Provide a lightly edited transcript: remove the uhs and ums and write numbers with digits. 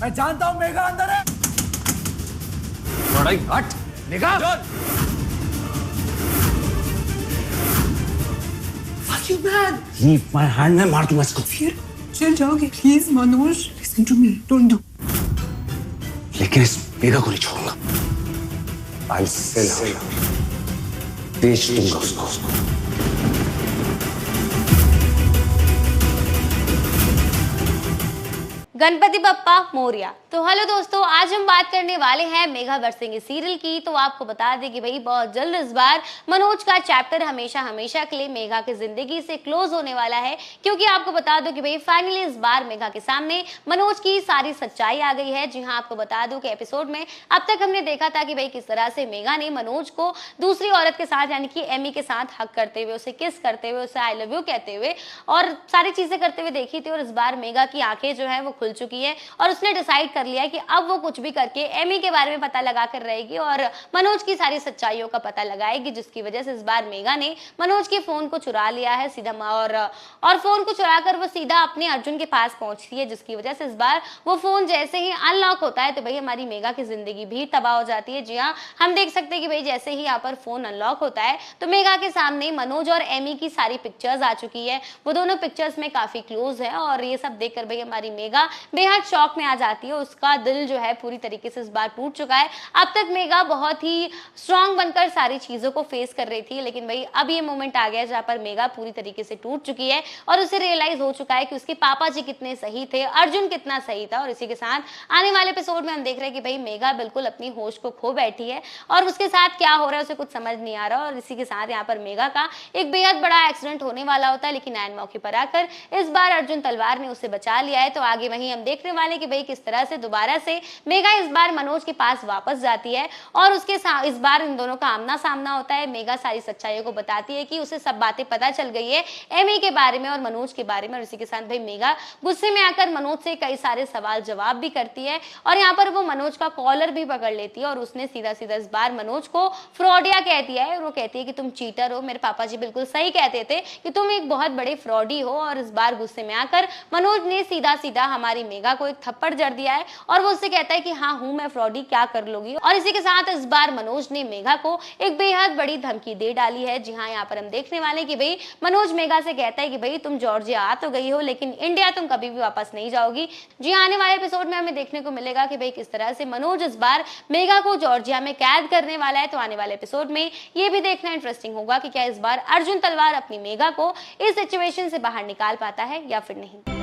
मैं जानता हूँ मेघा अंदर है। हट मेघा। Leave my hand, मैं मार दूंगा इसको। फिर चल जाओगे? Please Manoj, listen to me, don't do. लेकिन इस मेघा को नहीं छोड़ूंगा। I'll sell her. बेच दूंगा उसको। गणपति बप्पा मोरिया। तो हेलो दोस्तों, आज हम बात करने वाले हैं मेघा बरसेंगे सीरियल की। तो आपको बता दें कि भाई बहुत जल्द इस बार मनोज का चैप्टर हमेशा हमेशा के लिए मेघा की जिंदगी से क्लोज होने वाला है, क्योंकि आपको बता दो कि भाई फाइनली इस बार मेघा के सामने मनोज की सारी सच्चाई आ गई है। जी हाँ, आपको बता दूं कि एपिसोड में अब तक हमने देखा था कि भाई किस तरह से मेघा ने मनोज को दूसरी औरत के साथ यानी कि एमी के साथ हक करते हुए, उसे किस करते हुए, उसे आई लव यू कहते हुए और सारी चीजें करते हुए देखी थी। और इस बार मेघा की आंखें जो है वो खुल चुकी है और उसने डिसाइड कर लिया है कि अब वो कुछ भी करके एमी के बारे में पता लगा कर रहेगी और मनोज की सारी सच्चाइयों का पता लगाएगी, जिसकी वजह से इस बार मेघा ने मनोज के फोन को चुरा लिया है सीधा और फोन को चुराकर वो सीधा अपने अर्जुन के पास पहुंचती है, जिसकी वजह से इस बार वो फोन जैसे ही अनलॉक होता है तो भाई हमारी मेघा की जिंदगी भी तबाह हो जाती है। जी हाँ, हम देख सकते हैं कि भाई जैसे ही यहाँ पर फोन अनलॉक होता है तो मेघा के सामने मनोज और एमी की सारी पिक्चर्स आ चुकी है। वो दोनों पिक्चर्स में काफी क्लोज है और ये सब देखकर भाई हमारी मेघा बेहद शॉक में आ जाती है। उसका दिल जो है पूरी तरीके से इस बार टूट चुका है। अब तक मेघा बहुत ही स्ट्रांग बनकर सारी चीजों को फेस कर रही थी, लेकिन भाई अब ये मोमेंट आ गया जहां पर मेघा पूरी तरीके से टूट चुकी है और उसे रियलाइज हो चुका है कि उसके पापा जी कितने सही थे, अर्जुन कितना सही था। और इसी के साथ आने वाले एपिसोड में हम देख रहे हैं कि भाई मेघा बिल्कुल अपनी होश को खो बैठी है और उसके साथ क्या हो रहा है उसे कुछ समझ नहीं आ रहा। और इसी के साथ यहाँ पर मेघा का एक बेहद बड़ा एक्सीडेंट होने वाला होता है, लेकिन ऐन मौके पर आकर इस बार अर्जुन तलवार ने उसे बचा लिया है। तो आगे वहीं हम देखने वाले कि भाई किस तरह से दोबारा से मेघा इस बार मनोज के पास वापस जाती है और उसके साथ इस बार इन दोनों का आमना सामना होता है। मेघा सारी सच्चाइयों को बताती है कि उसे सब बातें पता चल गई है एमी के बारे में और मनोज के बारे में। और इसी के साथ भाई मेघा गुस्से में आकर मनोज से कई सारे सवाल जवाब भी करती है और यहाँ पर वो मनोज का कॉलर भी पकड़ लेती है और उसने सीधा सीधा इस बार मनोज को फ्रॉडिया कह दिया है। और वो कहती है कि तुम चीटर हो, मेरे पापा जी बिल्कुल सही कहते थे कि तुम एक बहुत बड़े फ्रॉडी हो। और इस बार गुस्से में आकर मनोज ने सीधा सीधा हमारी मेघा को एक थप्पड़ जड़ दिया है और वो उससे कहता है कि हाँ हूं मैं फ्रॉडी, क्या कर लोगी। और इसी के साथ इस बार मनोज ने मेघा को एक बेहद बड़ी धमकी दे डाली है। जी हाँ, यहाँ पर हम देखने वाले कि भाई मनोज मेघा से कहता है कि भाई तुम जॉर्जिया आ तो गई हो लेकिन इंडिया तुम कभी भी वापस नहीं जाओगी। जी हाँ, आने वाले एपिसोड में हमें देखने को मिलेगा कि भाई किस तरह से मनोज इस बार मेघा को जॉर्जिया में कैद करने वाला है। तो आने वाले एपिसोड में ये भी देखना इंटरेस्टिंग होगा कि क्या इस बार अर्जुन तलवार अपनी मेघा को इस सिचुएशन से बाहर निकाल पाता है या फिर नहीं।